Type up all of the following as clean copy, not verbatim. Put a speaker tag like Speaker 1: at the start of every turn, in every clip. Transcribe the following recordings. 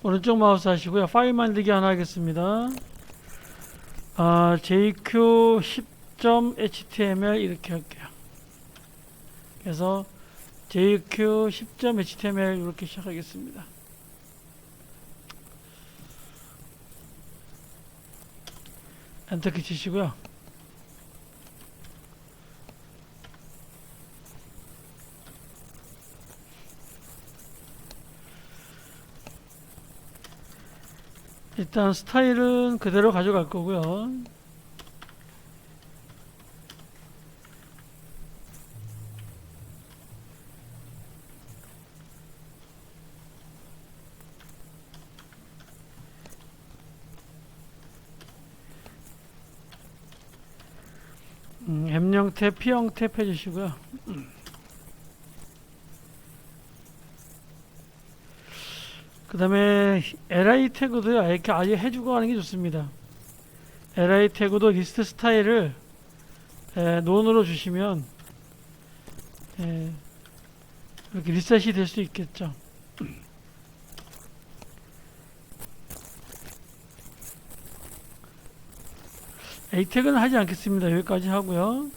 Speaker 1: 오른쪽 마우스 하시고요. 파일 만들기 하나 하겠습니다. JQ 10.html 이렇게 할게요. 그래서 JQ 10.html 이렇게 시작하겠습니다. 엔터키 치시고요. 일단 스타일은 그대로 가져갈 거고요. M 형태, P 형태 해주시고요. 그 다음에 li 태그도요, 이렇게 아예 해주고 하는 게 좋습니다. li 태그도 리스트 스타일을 논으로 주시면 이렇게 리셋이 될 수 있겠죠. a 태그는 하지 않겠습니다. 여기까지 하고요.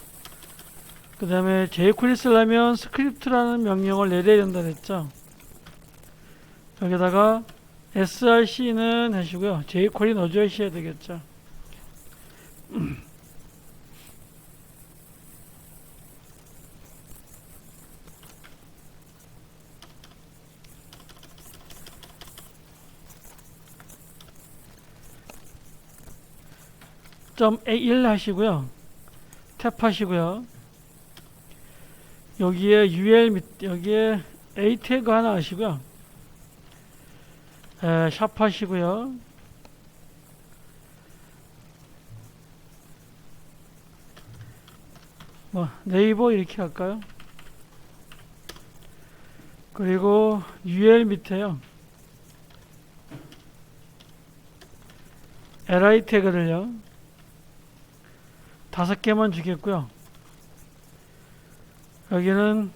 Speaker 1: 그 다음에 jQuery 쓰려면 스크립트라는 명령을 내려야 된다 그랬죠. 여기다가 src는 하시고요. jQuery 넣어주셔야 되겠죠. .a1 하시고요. 탭 하시고요. 여기에 ul 여기에 a 태그 하나 하시고요. 샵 하시고요. 네이버 이렇게 할까요? 그리고 ul 밑에요. li 태그를요. 5개만 주겠고요. 여기는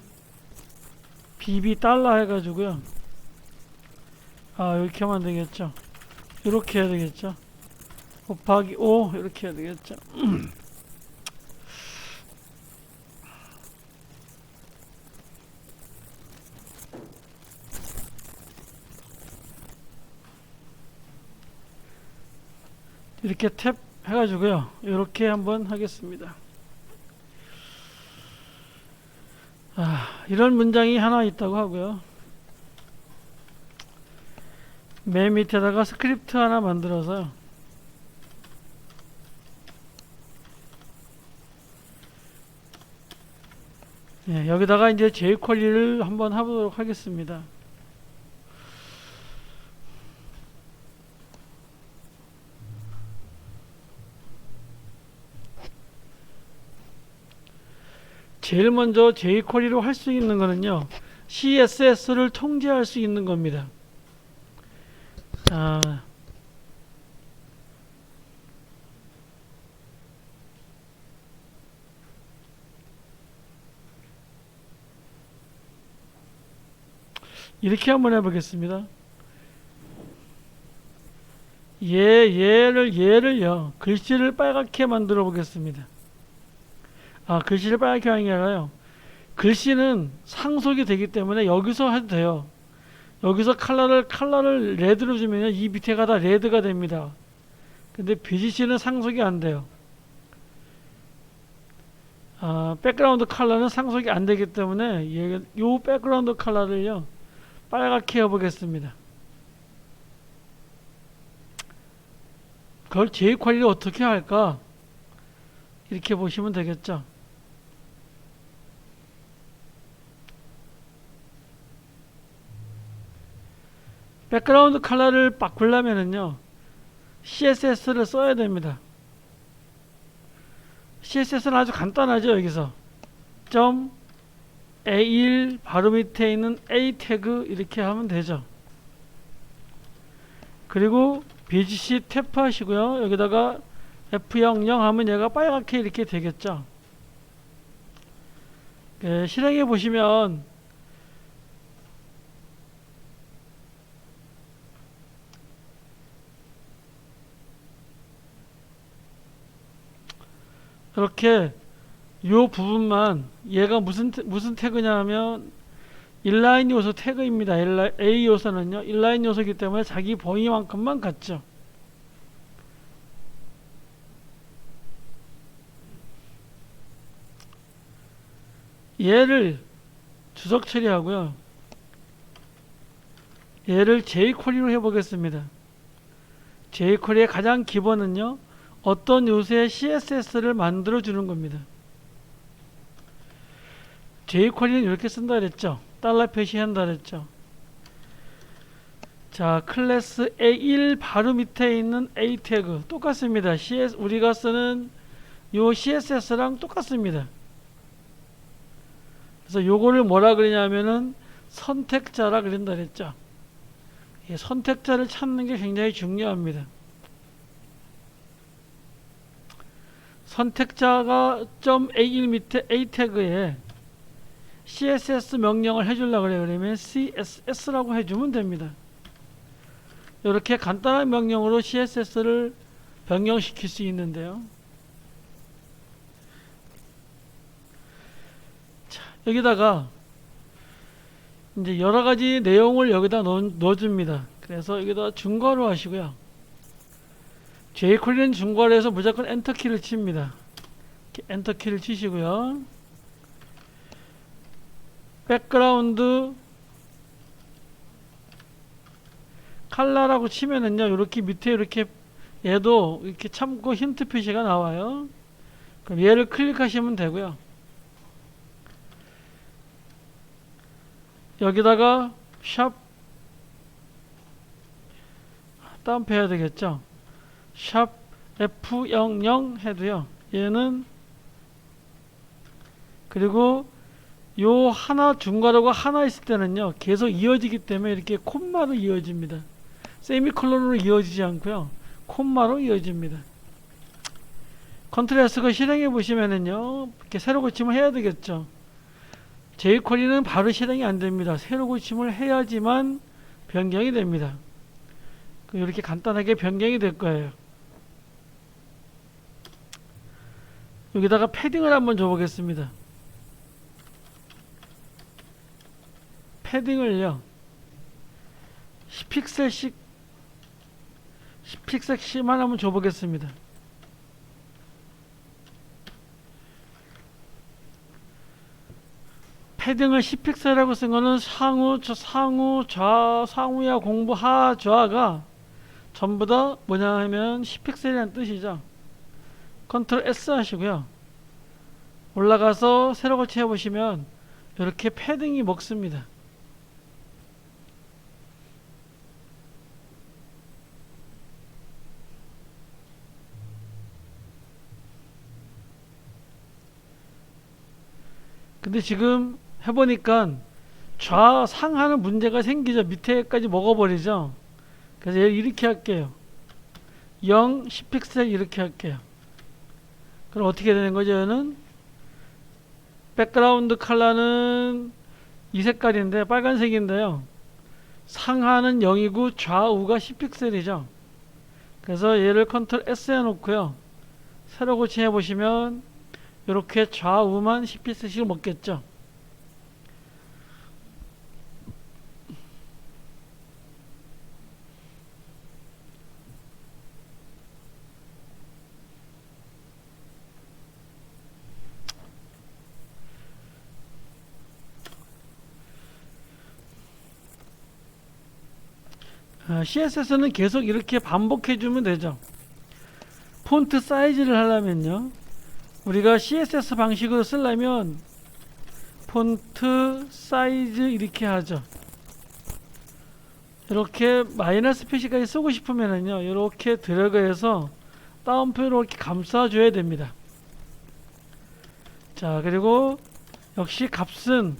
Speaker 1: bb 달러 해가지고요. 이렇게 하면 되겠죠. 이렇게 해야 되겠죠. 곱하기 5 이렇게 해야 되겠죠. 이렇게 탭 해가지고요. 이렇게 한번 하겠습니다. 이런 문장이 하나 있다고 하고요. 맨 밑에다가 스크립트 하나 만들어서요. 여기다가 이제 jQuery를 한번 해보도록 하겠습니다. 제일 먼저 jQuery로 할 수 있는 거는요, CSS를 통제할 수 있는 겁니다. 이렇게 한번 해보겠습니다. 얘를요, 글씨를 빨갛게 만들어 보겠습니다. 글씨를 빨갛게 하는 게 아니라요, 글씨는 상속이 되기 때문에 여기서 해도 돼요. 여기서 컬러를 레드로 주면 이 밑에가 다 레드가 됩니다. 근데 BGC는 상속이 안 돼요. 백그라운드 컬러는 상속이 안 되기 때문에 이 백그라운드 컬러를요, 빨갛게 해보겠습니다. 그걸 jQuery를 어떻게 할까? 이렇게 보시면 되겠죠. 백그라운드 컬러를 바꾸려면은요, CSS를 써야 됩니다. CSS는 아주 간단하죠. 여기서 A1 바로 밑에 있는 A 태그 이렇게 하면 되죠. 그리고 BGC 탭 하시고요. 여기다가 F00 하면 얘가 빨갛게 이렇게 되겠죠. 실행해 보시면 이렇게 요 부분만 얘가 무슨 태그냐 하면 인라인 요소 태그입니다. A 요소는요 인라인 요소이기 때문에 자기 범위만큼만 갖죠. 얘를 주석 처리하고요. 얘를 jQuery로 해보겠습니다. jQuery의 가장 기본은요 어떤 요소의 CSS를 만들어 주는 겁니다. jQuery는 이렇게 쓴다 그랬죠. 달러 표시한다 그랬죠. 자, 클래스 A1 바로 밑에 있는 A 태그 똑같습니다. 우리가 쓰는 요 CSS랑 똑같습니다. 그래서 요거를 뭐라 그러냐면은 선택자라 그런다 그랬죠. 이 선택자를 찾는 게 굉장히 중요합니다. 선택자가 .a1 밑에 A 태그에 CSS 명령을 해주려고 그래요. 그러면 CSS라고 해주면 됩니다. 이렇게 간단한 명령으로 CSS를 변경시킬 수 있는데요. 자, 여기다가 이제 여러 가지 내용을 여기다 넣어줍니다. 그래서 여기다 중괄호 하시고요. jQuery는 중괄호 해서 무조건 엔터키를 칩니다. 엔터키를 치시고요. 백그라운드 칼라라고 치면은요, 이렇게 밑에 이렇게 얘도 이렇게 참고 힌트 표시가 나와요. 그럼 얘를 클릭하시면 되고요. 여기다가 샵 다운표해야 되겠죠. 샵 F00 해도요. 얘는 그리고 요 하나 중괄호가 하나 있을 때는요 계속 이어지기 때문에 이렇게 콤마로 이어집니다. 세미콜론으로 이어지지 않고요 콤마로 이어집니다. 컨트롤 S가 실행해 보시면은요 이렇게 새로 고침을 해야 되겠죠. jQuery는 바로 실행이 안 됩니다. 새로 고침을 해야지만 변경이 됩니다. 이렇게 간단하게 변경이 될 거예요. 여기다가 패딩을 한번 줘 보겠습니다. 패딩을요 10픽셀씩만 한번 줘 보겠습니다. 패딩을 10픽셀이라고 쓴 거는 상우야 공부 하좌가 전부 다 뭐냐 하면 10픽셀이라는 뜻이죠. 컨트롤 S 하시고요. 올라가서 새로 고치 해보시면 이렇게 패딩이 먹습니다. 근데 지금 해보니까 좌상하는 문제가 생기죠. 밑에까지 먹어버리죠. 그래서 얘를 이렇게 할게요. 0, 10픽셀 이렇게 할게요. 그럼 어떻게 되는 거죠? 얘는 백그라운드 컬러는 이 색깔인데 빨간색인데요. 상하는 0이고 좌우가 10픽셀이죠. 그래서 얘를 컨트롤 S 해놓고요. 새로 고치해 보시면 이렇게 좌우만 10픽셀씩 먹겠죠. CSS는 계속 이렇게 반복해 주면 되죠. 폰트 사이즈를 하려면요 우리가 CSS 방식으로 쓰려면 폰트 사이즈 이렇게 하죠. 이렇게 마이너스 표시까지 쓰고 싶으면은요 이렇게 드래그해서 다운표로 이렇게 감싸 줘야 됩니다. 자, 그리고 역시 값은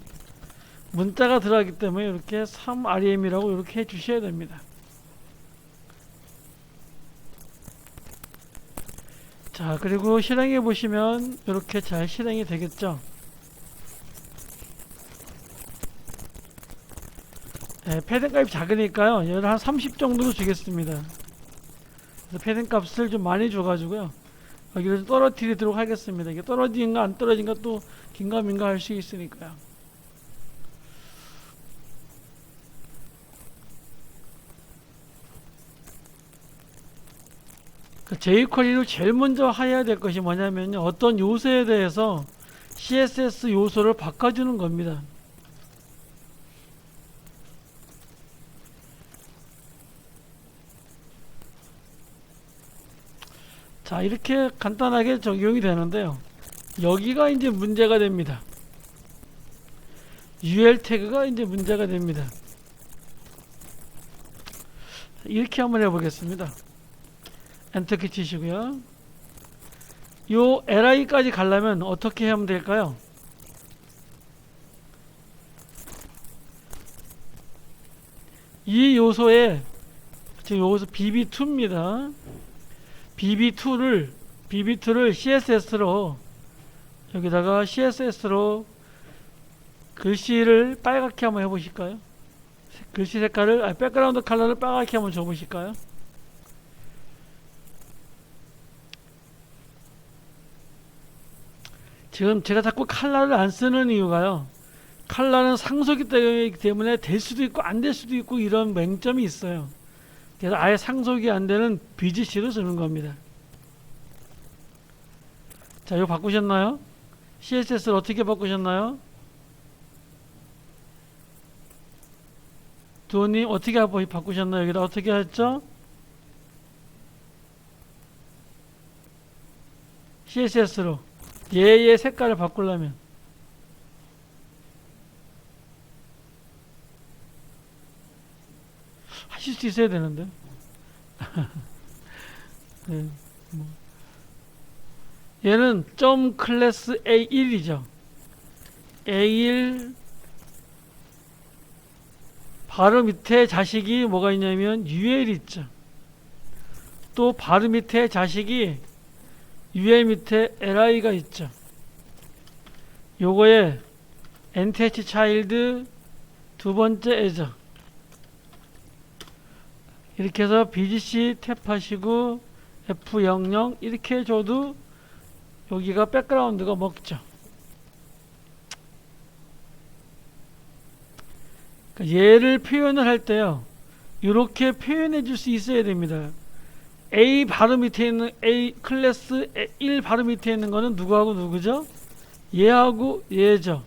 Speaker 1: 문자가 들어가기 때문에 이렇게 3REM이라고 이렇게 해 주셔야 됩니다. 자, 그리고 실행해 보시면 이렇게 잘 실행이 되겠죠. 네, 패딩 값이 작으니까요 얘를 한 30 정도로 주겠습니다. 그래서 패딩 값을 좀 많이 줘가지고요 여기를 떨어뜨리도록 하겠습니다. 이게 떨어진가 안 떨어진가 또 긴가민가 할 수 있으니까요. 그 jQuery로 제일 먼저 해야 될 것이 뭐냐면요, 어떤 요소에 대해서 CSS 요소를 바꿔주는 겁니다. 자, 이렇게 간단하게 적용이 되는데요, 여기가 이제 문제가 됩니다. UL 태그가 이제 문제가 됩니다. 이렇게 한번 해보겠습니다. 엔터키 치시고요. 요 li까지 가려면 어떻게 하면 될까요? 이 요소에, 지금 여기서 bb2입니다. bb2를 CSS로, 여기다가 CSS로 글씨를 빨갛게 한번 해보실까요? 글씨 색깔을, 백그라운드 컬러를 빨갛게 한번 줘보실까요? 지금 제가 자꾸 컬러를 안 쓰는 이유가요, 컬러는 상소기 때문에 될 수도 있고 안 될 수도 있고 이런 맹점이 있어요. 그래서 아예 상속이 안 되는 BGC로 쓰는 겁니다. 자, 이거 바꾸셨나요? CSS를 어떻게 바꾸셨나요? 두호님 어떻게 바꾸셨나요? 여기다 어떻게 했죠? CSS로 얘의 색깔을 바꾸려면 하실 수 있어야 되는데. 네, 뭐. 얘는 점 클래스 A1이죠. A1 바로 밑에 자식이 뭐가 있냐면 UL 있죠. 또 바로 밑에 자식이 UL 밑에 LI가 있죠. 요거에 NTH 차일드 두 번째 애저, 이렇게 해서 BGC 탭하시고 F00 이렇게 줘도 여기가 백그라운드가 먹죠. 그러니까 얘를 표현을 할 때요, 이렇게 표현해 줄 수 있어야 됩니다. A 바로 밑에 있는 A 클래스 1 바로 밑에 있는 거는 누구하고 누구죠? 얘하고 얘죠.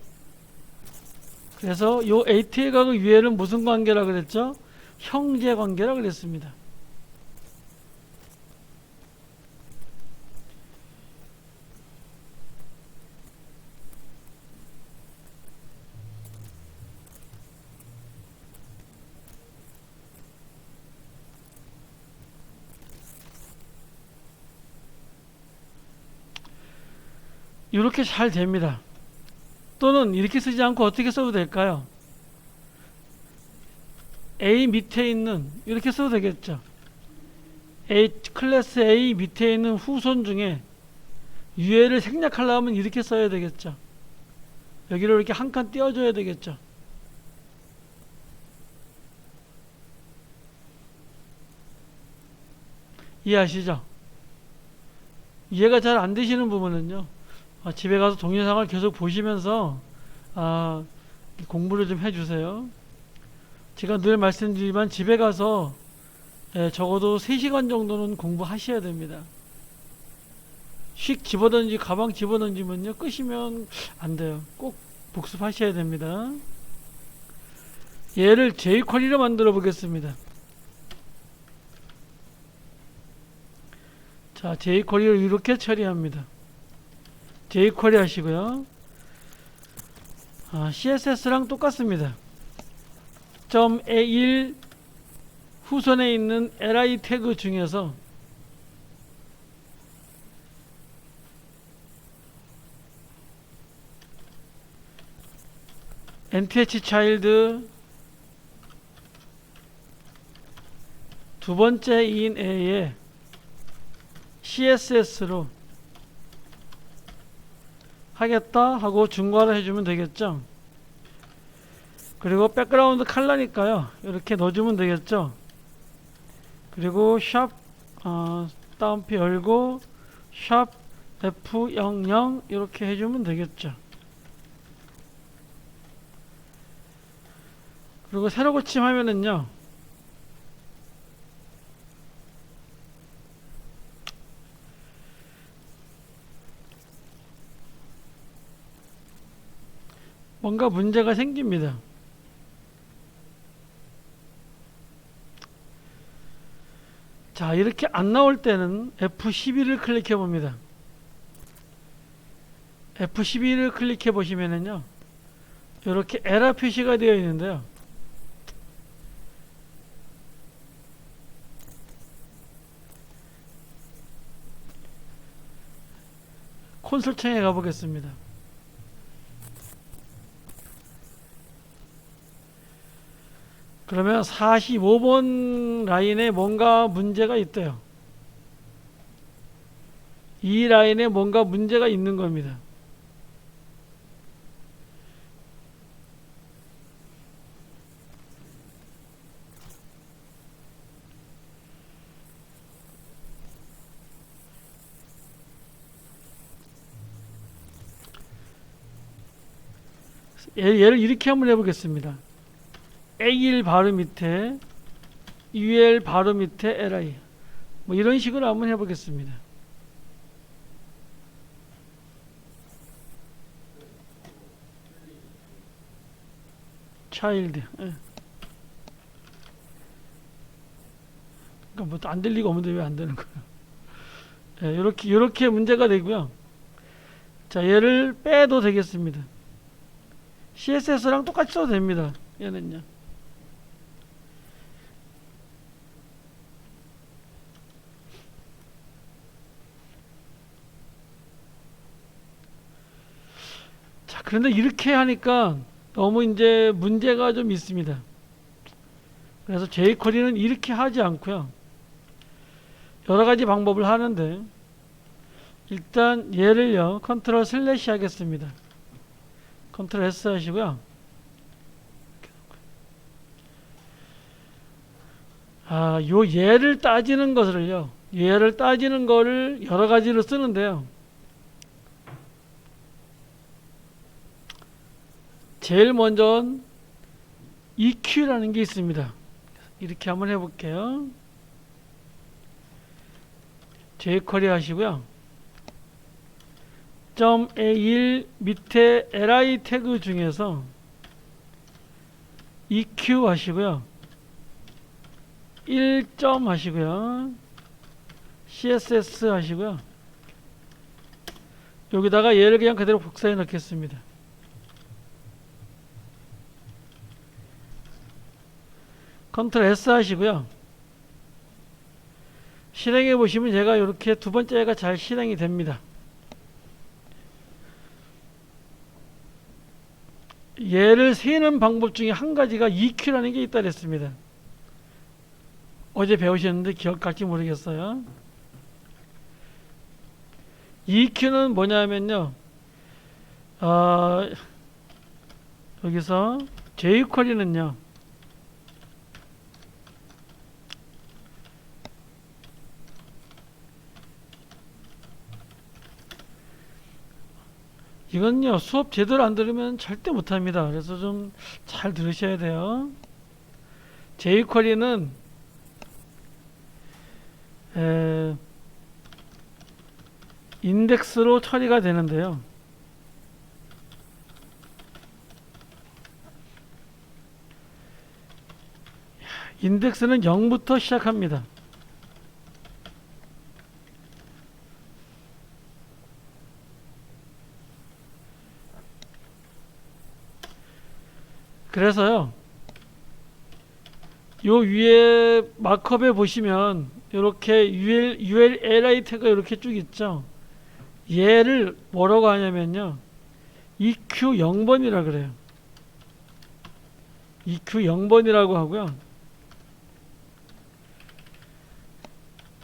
Speaker 1: 그래서 요 AT하고 UL은 무슨 관계라 그랬죠? 형제 관계라 그랬습니다. 이렇게 잘 됩니다. 또는 이렇게 쓰지 않고 어떻게 써도 될까요? A 밑에 있는, 이렇게 써도 되겠죠. A 클래스 A 밑에 있는 후손 중에 UL을 생략하려면 이렇게 써야 되겠죠. 여기를 이렇게 한 칸 띄워줘야 되겠죠. 이해하시죠? 이해가 잘 안 되시는 부분은요, 집에 가서 동영상을 계속 보시면서 공부를 좀 해주세요. 제가 늘 말씀드리지만 집에 가서 적어도 3시간 정도는 공부하셔야 됩니다. 휙 집어던지 가방 집어던지면요, 끄시면 안 돼요. 꼭 복습하셔야 됩니다. 얘를 jQuery로 만들어 보겠습니다. 자, jQuery를 이렇게 처리합니다. jQuery 하시고요. CSS랑 똑같습니다. .A1 후손에 있는 li 태그 중에서 nth child 두 번째 인 a에 CSS로 하겠다 하고 중괄호 해주면 되겠죠. 그리고 백그라운드 컬러니까요, 이렇게 넣어주면 되겠죠. 그리고 샵 다운표 열고 샵 F00 이렇게 해주면 되겠죠. 그리고 새로 고침하면은요, 뭔가 문제가 생깁니다. 자, 이렇게 안 나올 때는 F12를 클릭해 봅니다. F12를 클릭해 보시면은요, 이렇게 에러 표시가 되어 있는데요. 콘솔 창에 가보겠습니다. 그러면 45번 라인에 뭔가 문제가 있대요. 이 라인에 뭔가 문제가 있는 겁니다. 얘를 이렇게 한번 해보겠습니다. A1 바로 밑에 UL 바로 밑에 LI 뭐 이런 식으로 한번 해보겠습니다. 차일드. 그러니까 뭐 안 될 리가 없는데 왜 안 되는 거예요? 이렇게 문제가 되고요. 자, 얘를 빼도 되겠습니다. CSS랑 똑같이 써도 됩니다. 얘는요. 자, 그런데 이렇게 하니까 너무 이제 문제가 좀 있습니다. 그래서 jQuery는 이렇게 하지 않고요. 여러 가지 방법을 하는데 일단 얘를요. 컨트롤 슬래시 하겠습니다. 컨트롤 S 하시고요. 요 얘를 따지는 것을요. 얘를 따지는 거를 여러 가지로 쓰는데요. 제일 먼저 EQ라는 게 있습니다. 이렇게 한번 해볼게요. jQuery 하시고요. .a1 밑에 li 태그 중에서 EQ 하시고요. 1점 하시고요. CSS 하시고요. 여기다가 얘를 그냥 그대로 복사해 넣겠습니다. 컨트롤 S 하시고요. 실행해 보시면 얘가 이렇게 두 번째가 잘 실행이 됩니다. 얘를 세는 방법 중에 한 가지가 EQ라는 게 있다 그랬습니다. 어제 배우셨는데 기억할지 모르겠어요. EQ는 뭐냐면요. 여기서 jQuery는요. 이건요, 수업 제대로 안 들으면 절대 못합니다. 그래서 좀 잘 들으셔야 돼요. jQuery는 인덱스로 처리가 되는데요. 인덱스는 0부터 시작합니다. 그래서요, 요 위에 마크업에 보시면 이렇게 ULLI 태그가 이렇게 쭉 있죠. 얘를 뭐라고 하냐면요, EQ 0번이라 그래요. EQ 0번이라고 하고요.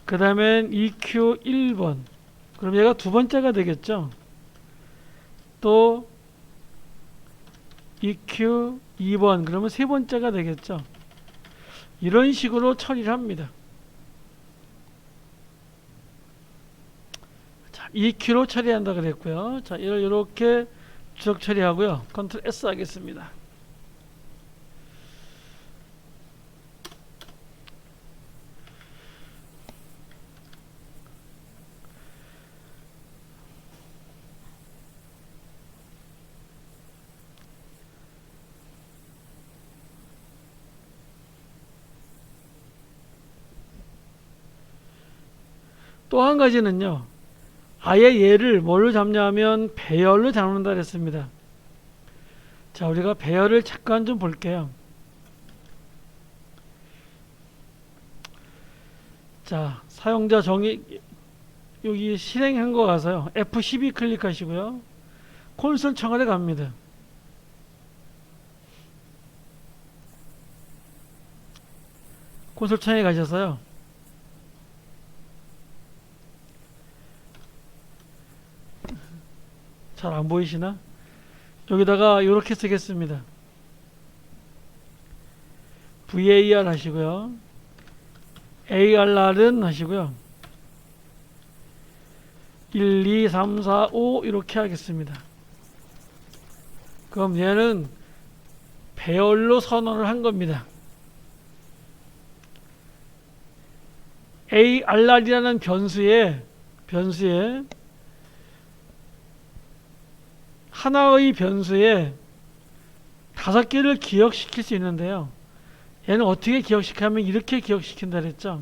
Speaker 1: 그 다음엔 EQ 1번. 그럼 얘가 두 번째가 되겠죠. 또 EQ 2번. 그러면 세 번째가 되겠죠. 이런 식으로 처리를 합니다. EQ로 처리한다 그랬고요. 자, 이렇게 주석 처리하고요. 컨트롤 S 하겠습니다. 또 한 가지는요. 아예 얘를 뭘로 잡냐면 배열로 잡는다 그랬습니다. 자, 우리가 배열을 잠깐 좀 볼게요. 자, 사용자 정의 여기 실행한 거 가서요. F12 클릭하시고요. 콘솔 창안에 갑니다. 콘솔 창에 가셔서요. 잘 안 보이시나? 여기다가 이렇게 쓰겠습니다. VAR 하시고요. ARR은 하시고요. 1, 2, 3, 4, 5 이렇게 하겠습니다. 그럼 얘는 배열로 선언을 한 겁니다. ARR이라는 변수에 하나의 변수에 5개를 기억시킬 수 있는데요. 얘는 어떻게 기억시키냐면 이렇게 기억시킨다 그랬죠.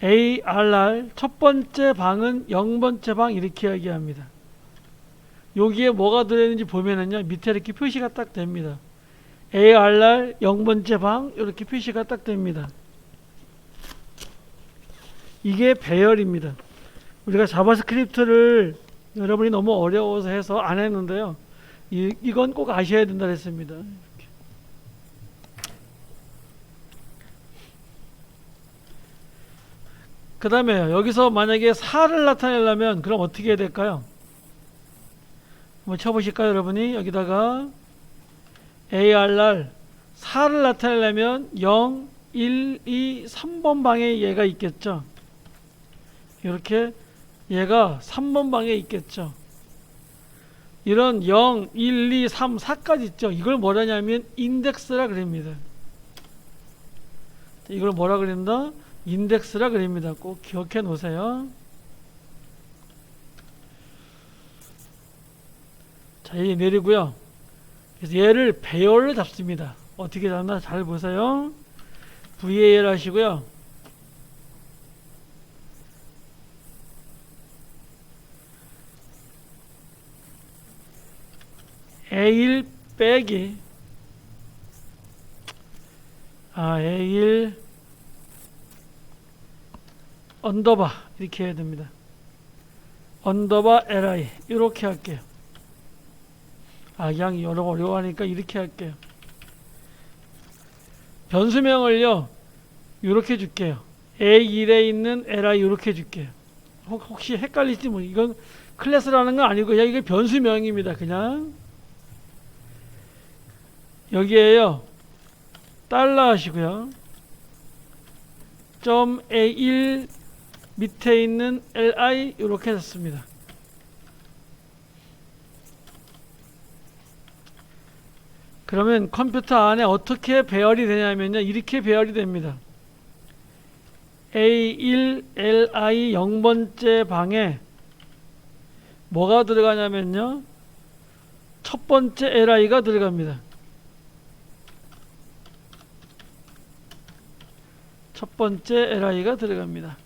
Speaker 1: ARR 첫 번째 방은 0번째 방 이렇게 이야기합니다. 여기에 뭐가 들어있는지 보면은요. 밑에 이렇게 표시가 딱 됩니다. ARR 0번째 방 이렇게 표시가 딱 됩니다. 이게 배열입니다. 우리가 자바스크립트를 여러분이 너무 어려워서 해서 안 했는데요. 이건 꼭 아셔야 된다 그랬습니다. 그 다음에 여기서 만약에 4를 나타내려면 그럼 어떻게 해야 될까요? 한번 쳐보실까요 여러분이? 여기다가 ARR 4를 나타내려면 0, 1, 2, 3번 방에 얘가 있겠죠. 이렇게 얘가 3번 방에 있겠죠. 이런 0, 1, 2, 3, 4까지 있죠. 이걸 뭐라냐면 인덱스라 그럽니다. 이걸 뭐라 그런다? 인덱스라 그럽니다. 꼭 기억해 놓으세요. 자, 얘 내리고요. 그래서 얘를 배열로 잡습니다. 어떻게 잡나 잘 보세요. VAR 하시고요. A1 빼기 A1 언더바 이렇게 해야 됩니다. 언더바 LI 이렇게 할게요. 그냥 여러 어려워하니까 이렇게 할게요. 변수명을요 이렇게 줄게요. A1에 있는 LI 이렇게 줄게요. 혹시 헷갈리지 뭐 이건 클래스라는 건 아니고 그냥 이게 변수명입니다. 그냥 여기에요 달러 하시고요. .A1 밑에 있는 li 이렇게 했습니다. 그러면 컴퓨터 안에 어떻게 배열이 되냐면요 이렇게 배열이 됩니다. A1 li 0번째 방에 뭐가 들어가냐면요 첫 번째 li가 들어갑니다. 첫 번째 li가 들어갑니다.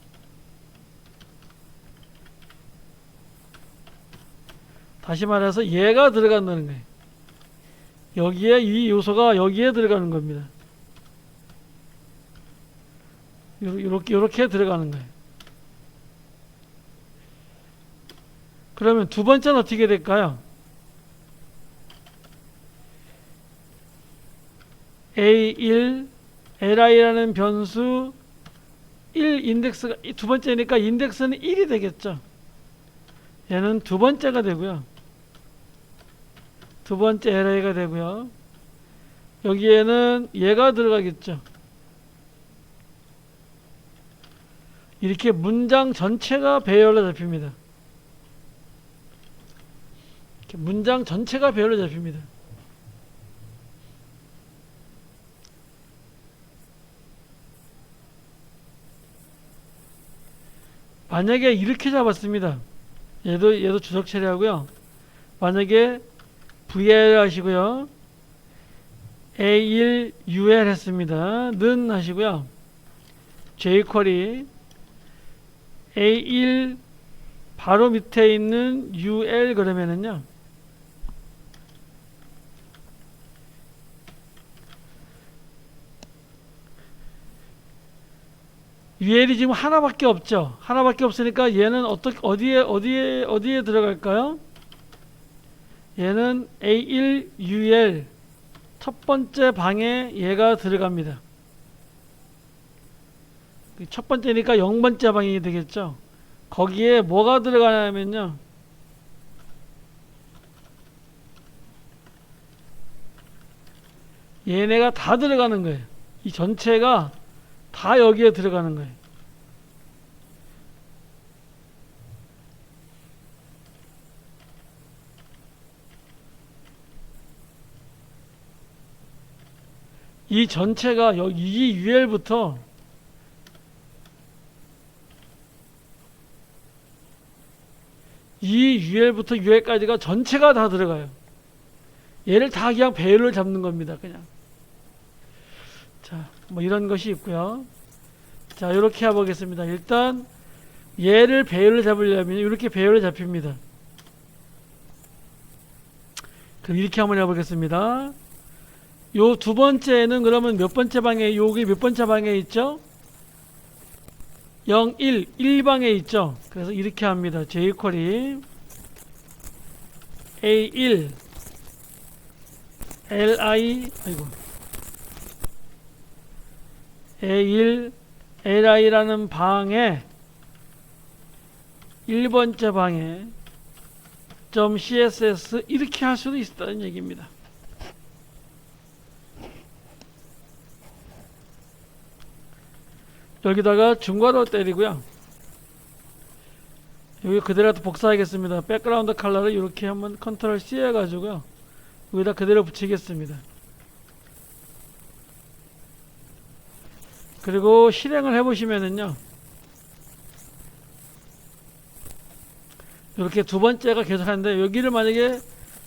Speaker 1: 다시 말해서 얘가 들어간다는 거예요. 여기에 이 요소가 여기에 들어가는 겁니다. 요렇게 들어가는 거예요. 그러면 두 번째는 어떻게 될까요? A1 li라는 변수 1 인덱스가 두 번째니까 인덱스는 1이 되겠죠. 얘는 두 번째가 되고요. 두 번째 li가 되고요. 여기에는 얘가 들어가겠죠. 이렇게 문장 전체가 배열로 잡힙니다. 이렇게 문장 전체가 배열로 잡힙니다. 만약에 이렇게 잡았습니다. 얘도 주석 처리하고요. 만약에 VL 하시고요. A1 UL 했습니다. 는 하시고요. jQuery A1 바로 밑에 있는 UL 그러면은요. UL이 지금 하나밖에 없죠. 하나밖에 없으니까 얘는 어디에 들어갈까요? 얘는 A1 UL 첫 번째 방에 얘가 들어갑니다. 첫 번째니까 0번째 방이 되겠죠. 거기에 뭐가 들어가냐면요. 얘네가 다 들어가는 거예요. 이 전체가 다 여기에 들어가는 거예요. 이 전체가 여기 이 UL부터 UL까지가 전체가 다 들어가요. 얘를 다 그냥 배열을 잡는 겁니다. 그냥. 자, 뭐 이런 것이 있고요. 자, 이렇게 해보겠습니다. 일단 얘를 배열을 잡으려면 이렇게 배열을 잡힙니다. 그럼 이렇게 한번 해보겠습니다. 요 두 번째는 그러면 몇 번째 방에, 여기 몇 번째 방에 있죠? 0, 1방에 있죠? 그래서 이렇게 합니다. jQuery A1 A1 li라는 방에 1번째 방에 .css 이렇게 할 수도 있다는 얘기입니다. 여기다가 중괄호 때리고요. 여기 그대로 복사하겠습니다. 백그라운드 컬러를 이렇게 한번 컨트롤 C 해가지고요. 여기다 그대로 붙이겠습니다. 그리고 실행을 해보시면은요. 이렇게 두 번째가 계속 하는데 여기를 만약에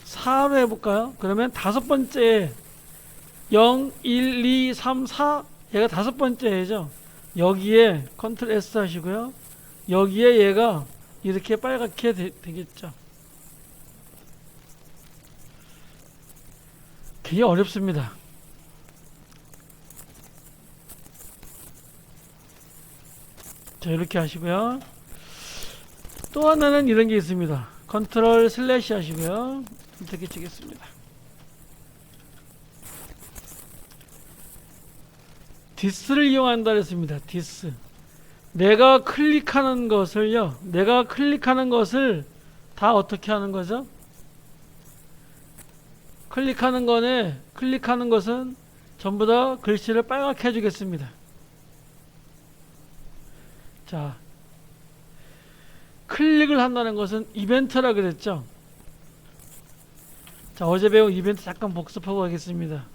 Speaker 1: 4로 해볼까요? 그러면 다섯 번째 0, 1, 2, 3, 4 얘가 다섯 번째죠. 여기에 컨트롤 S 하시고요. 여기에 얘가 이렇게 빨갛게 되겠죠. 그게 어렵습니다. 자, 이렇게 하시고요. 또 하나는 이런 게 있습니다. 컨트롤 슬래시 하시고요. 이렇게 치겠습니다. 디스를 이용한다 그랬습니다. 디스. 내가 클릭하는 것을요. 내가 클릭하는 것을 다 어떻게 하는 거죠? 클릭하는 것은 전부 다 글씨를 빨갛게 해주겠습니다. 자, 클릭을 한다는 것은 이벤트라 그랬죠. 자, 어제 배운 이벤트 잠깐 복습하고 가겠습니다.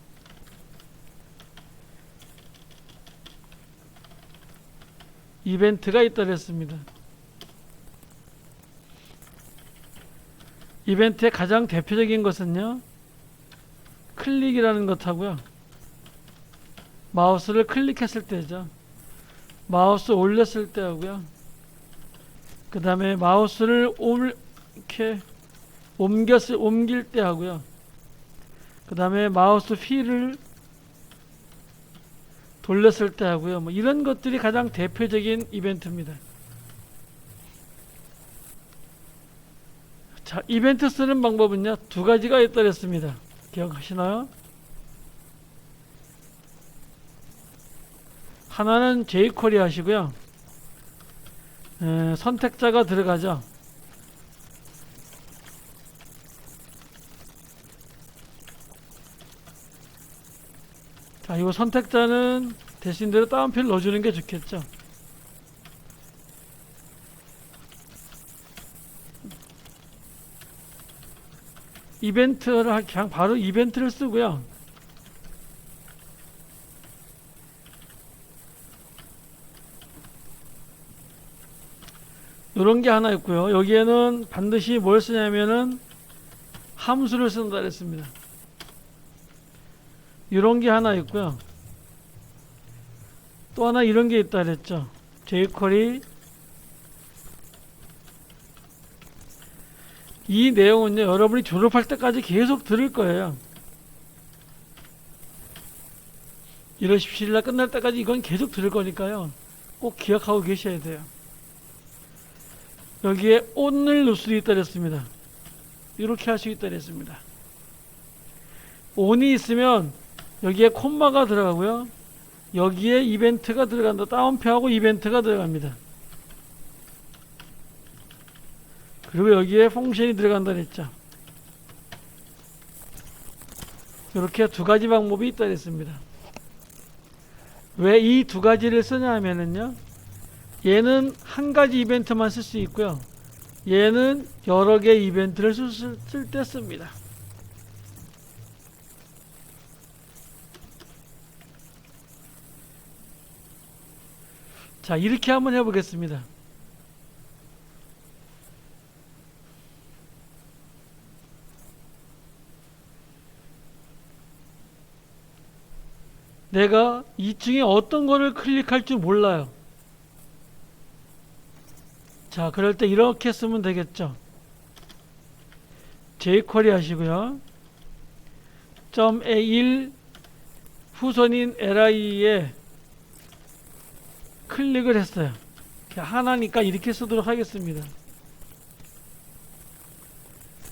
Speaker 1: 이벤트가 있다 그랬습니다. 이벤트의 가장 대표적인 것은요, 클릭이라는 것하고요, 마우스를 클릭했을 때죠. 마우스 올렸을 때 하고요, 그 다음에 마우스를 이렇게 옮길 때 하고요, 그 다음에 마우스 휠을 돌렸을 때 하고요. 뭐 이런 것들이 가장 대표적인 이벤트입니다. 자, 이벤트 쓰는 방법은요, 두 가지가 있다 그랬습니다. 기억하시나요? 하나는 jQuery 하시고요. 선택자가 들어가죠. 자, 이 선택자는 대신대로 다운표를 넣어주는 게 좋겠죠. 이벤트를 그냥 바로 이벤트를 쓰고요. 이런 게 하나 있고요. 여기에는 반드시 뭘 쓰냐면은 함수를 쓴다 그랬습니다. 이런 게 하나 있고요. 또 하나 이런 게 있다 그랬죠. jQuery. 이 내용은요, 여러분이 졸업할 때까지 계속 들을 거예요. 1월 17일날 끝날 때까지 이건 계속 들을 거니까요. 꼭 기억하고 계셔야 돼요. 여기에 on을 넣을 수도 있다 그랬습니다. 이렇게 할 수 있다 그랬습니다. on이 있으면 여기에 콤마가 들어가고요. 여기에 이벤트가 들어간다. 다운표하고 이벤트가 들어갑니다. 그리고 여기에 펑션이 들어간다 그랬죠. 이렇게 두 가지 방법이 있다 그랬습니다. 왜 이 두 가지를 쓰냐 하면은요, 얘는 한 가지 이벤트만 쓸 수 있고요, 얘는 여러 개의 이벤트를 쓸 때 씁니다. 자, 이렇게 한번 해보겠습니다. 내가 이 중에 어떤 거를 클릭할 줄 몰라요. 자, 그럴 때 이렇게 쓰면 되겠죠. jQuery 하시고요. .a1 후손인 li에 클릭을 했어요. 하나니까 이렇게 쓰도록 하겠습니다.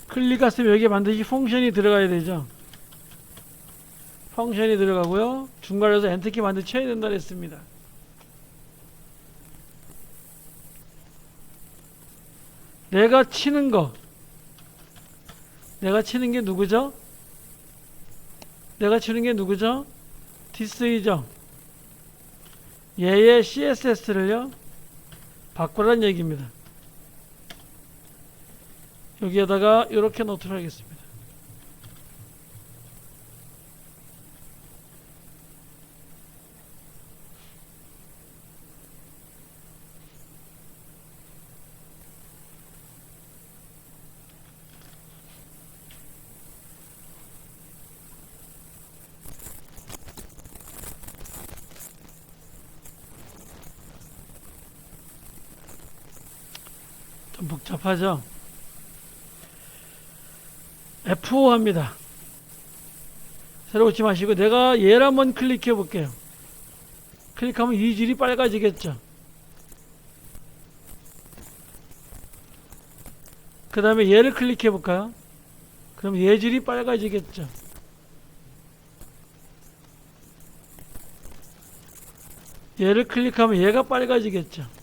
Speaker 1: 클릭했으면 여기에 반드시 펑션이 들어가야 되죠. 펑션이 들어가고요. 중간에서 엔터키 반드시 쳐야 된다 그랬습니다. 내가 치는 게 누구죠? 내가 치는 게 누구죠? this이죠. 얘의 CSS를요, 바꾸라는 얘기입니다. 여기에다가 이렇게 넣도록 하겠습니다. 좀 복잡하죠? F5 합니다. 새로 오지 마시고 내가 얘를 한번 클릭해 볼게요. 클릭하면 이 줄이 빨개지겠죠. 그 다음에 얘를 클릭해 볼까요? 그럼 얘 줄이 빨개지겠죠. 얘를 클릭하면 얘가 빨개지겠죠.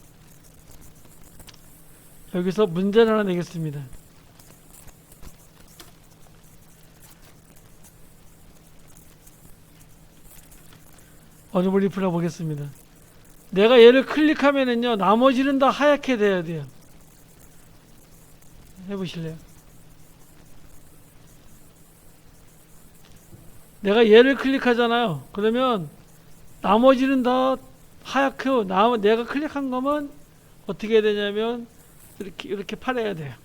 Speaker 1: 여기서 문제를 하나 내겠습니다. 어느 분이 풀어보겠습니다. 내가 얘를 클릭하면은요, 나머지는 다 하얗게 돼야 돼요. 해보실래요? 내가 얘를 클릭하잖아요. 그러면 나머지는 다 하얗게, 내가 클릭한 거면 어떻게 해야 되냐면 이렇게 팔아야 돼요.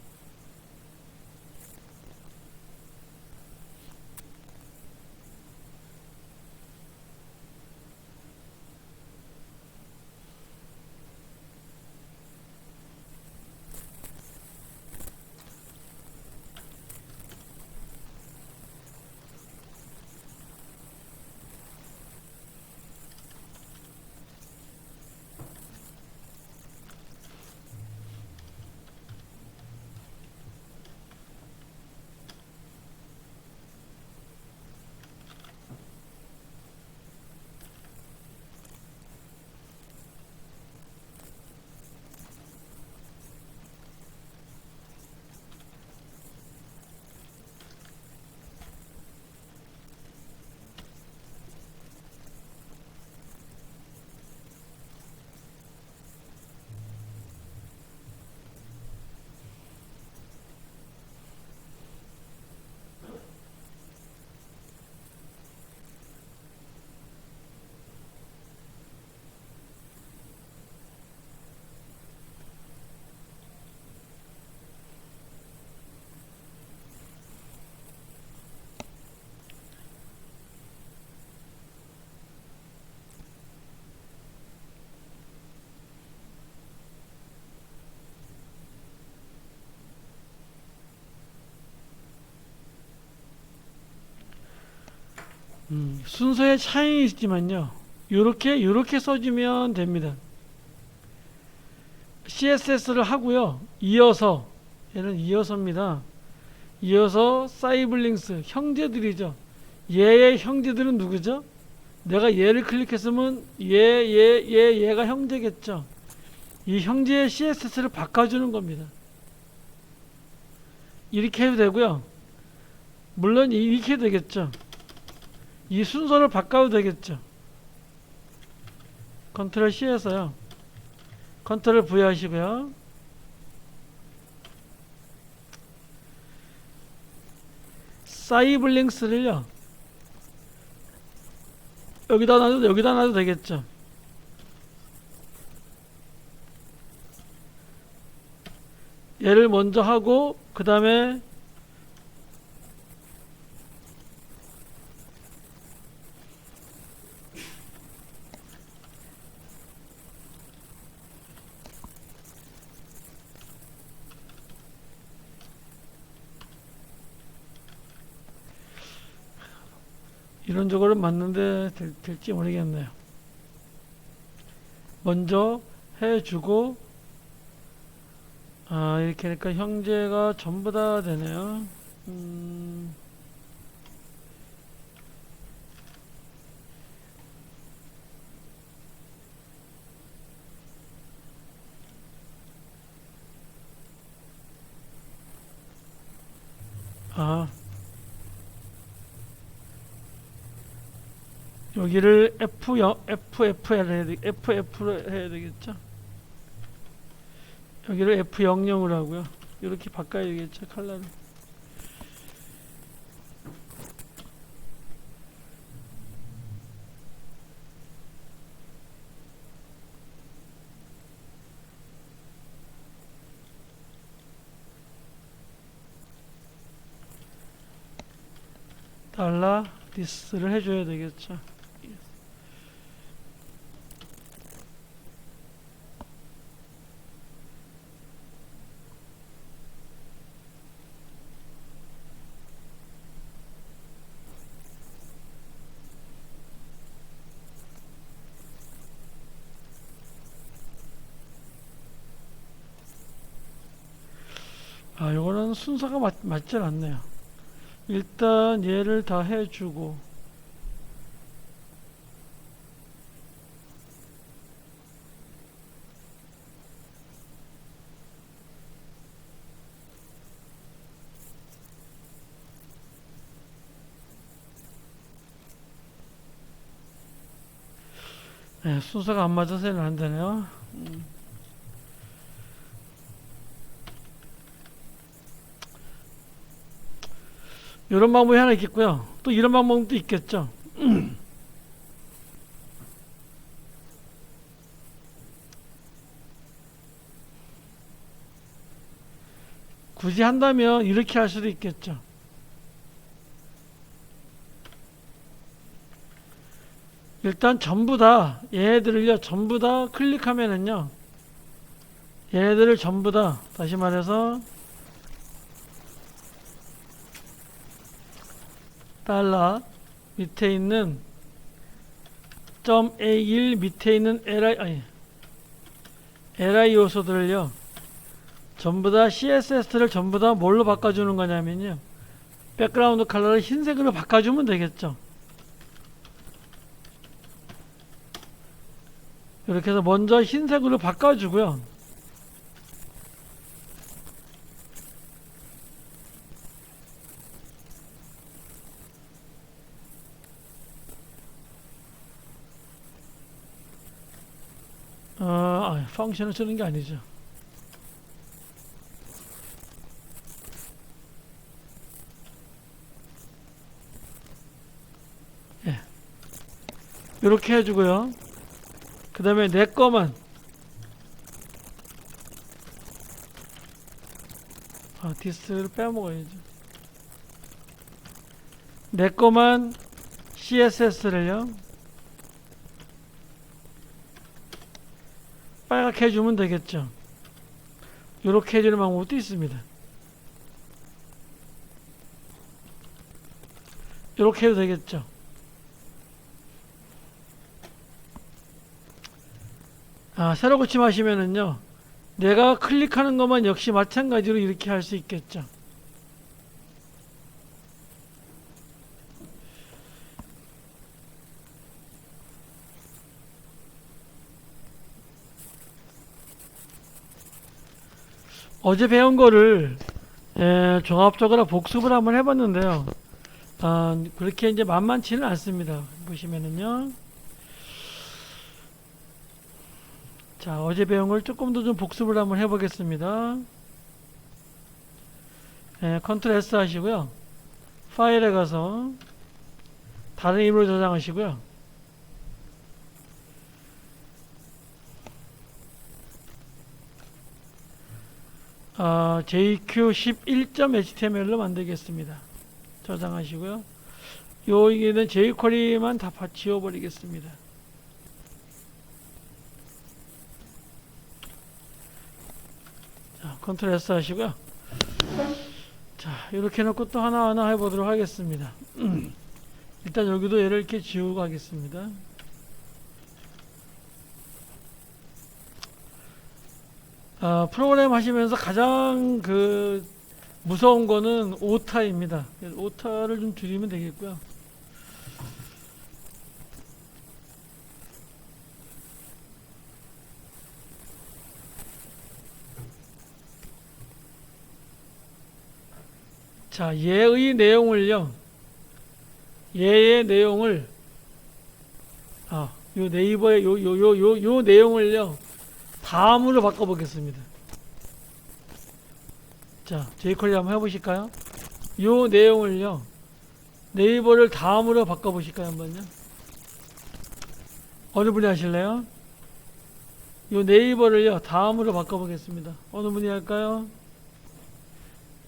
Speaker 1: 순서의 차이는 있지만요. 요렇게 써주면 됩니다. CSS를 하고요. 이어서, 얘는 이어서입니다. 이어서 사이블링스, 형제들이죠. 얘의 형제들은 누구죠? 내가 얘를 클릭했으면 얘가 형제겠죠. 이 형제의 CSS를 바꿔주는 겁니다. 이렇게 해도 되고요. 물론 이렇게 해도 되겠죠. 이 순서를 바꿔도 되겠죠. 컨트롤 C에서요. 컨트롤 V 하시고요. 사이블링스를요. 여기다 놔도 되겠죠. 얘를 먼저 하고 그 다음에 이론적으로 맞는데 될지 모르겠네요. 먼저 해주고 이렇게 하니까 형제가 전부 다 되네요. 여기를 FF로 해야 되겠죠. 여기를 F00으로 하고요. 이렇게 바꿔야 되겠죠, 컬러를. 달라 디스를 해줘야 되겠죠. 요거는 순서가 맞질 않네요. 일단 얘를 다 해주고 순서가 안 맞아서는 안 되네요. 이런 방법이 하나 있겠고요. 또 이런 방법도 있겠죠. 굳이 한다면 이렇게 할 수도 있겠죠. 일단 전부 다 얘네들을요 전부 다 클릭하면은요 얘네들을 전부 다 다시 말해서 달러 밑에 있는 .a1 밑에 있는 li 요소들을요 전부 다 CSS를 전부 다 뭘로 바꿔주는 거냐면요 백그라운드 컬러를 흰색으로 바꿔주면 되겠죠. 이렇게 해서 먼저 흰색으로 바꿔주고요. 펑션을 쓰는 게 아니죠. 이렇게 해주고요. 그 다음에 내 거만 디스를 빼먹어야죠. 내 거만 CSS를요 빨갛게 해주면 되겠죠. 이렇게 해주는 방법도 있습니다. 이렇게 해도 되겠죠. 새로 고침하시면은요, 내가 클릭하는 것만 역시 마찬가지로 이렇게 할 수 있겠죠. 어제 배운 거를 종합적으로 복습을 한번 해봤는데요. 그렇게 이제 만만치는 않습니다. 보시면은요. 자, 어제 배운 걸 조금 더 좀 복습을 한번 해보겠습니다. 컨트롤 S 하시고요. 파일에 가서 다른 이름으로 저장하시고요. JQ11.html로 만들겠습니다. 저장하시고요. 여기는 jQuery만 다 지워버리겠습니다. 자, 컨트롤 S 하시고요. 자, 이렇게 해놓고 또 하나하나 해보도록 하겠습니다. 일단 여기도 얘를 이렇게 지우고 하겠습니다. 프로그램 하시면서 가장 무서운 거는 오타입니다. 오타를 좀 줄이면 되겠고요. 자, 얘의 내용을요. 얘의 내용을 요 네이버의 요 내용을요. 다음으로 바꿔보겠습니다. 자, jQuery 한번 해보실까요? 요 내용을요. 네이버를 다음으로 바꿔보실까요? 한번요. 어느 분이 하실래요? 요 네이버를요. 다음으로 바꿔보겠습니다. 어느 분이 할까요?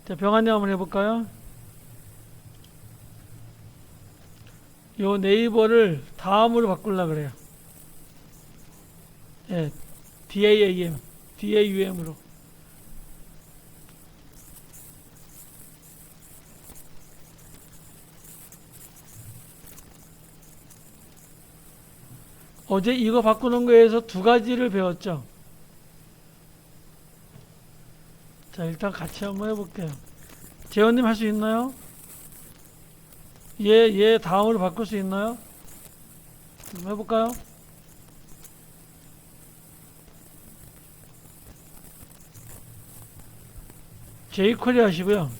Speaker 1: 자, 병아님 한번 해볼까요? 요 네이버를 다음으로 바꾸려고 그래요. 예, DAUM으로. 어제 이거 바꾸는 거에서 두 가지를 배웠죠. 자, 일단 같이 한번 해볼게요. 재원님 할 수 있나요? 얘 다음으로 바꿀 수 있나요? 한번 해볼까요? jQuery 하시고요.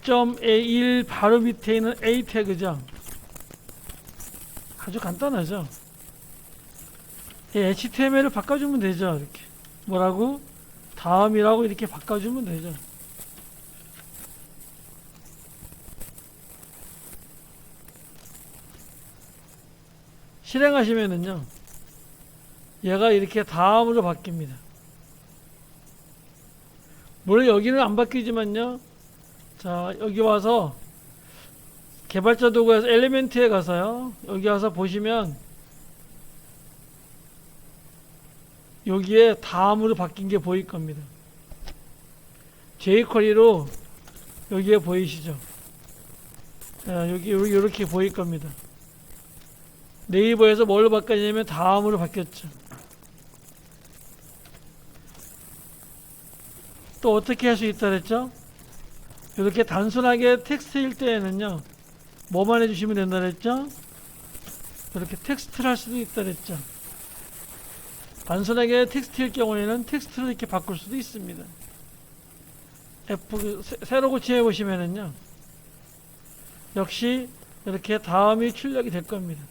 Speaker 1: .a1 바로 밑에 있는 A 태그죠. 아주 간단하죠. HTML을 바꿔주면 되죠. 이렇게 뭐라고? 다음이라고 이렇게 바꿔주면 되죠. 실행하시면은요, 얘가 이렇게 다음으로 바뀝니다. 물론 여기는 안 바뀌지만요. 자, 여기 와서 개발자 도구에서 엘리멘트에 가서요. 여기 와서 보시면 여기에 다음으로 바뀐 게 보일 겁니다. jQuery로 여기에 보이시죠? 자, 여기 이렇게 보일 겁니다. 네이버에서 뭘로 바뀌었냐면 다음으로 바뀌었죠. 또 어떻게 할 수 있다 그랬죠? 이렇게 단순하게 텍스트일 때에는요, 뭐만 해주시면 된다 그랬죠? 이렇게 텍스트를 할 수도 있다 그랬죠. 단순하게 텍스트일 경우에는 텍스트로 이렇게 바꿀 수도 있습니다. 새로 고침해 보시면은요, 역시 이렇게 다음이 출력이 될 겁니다.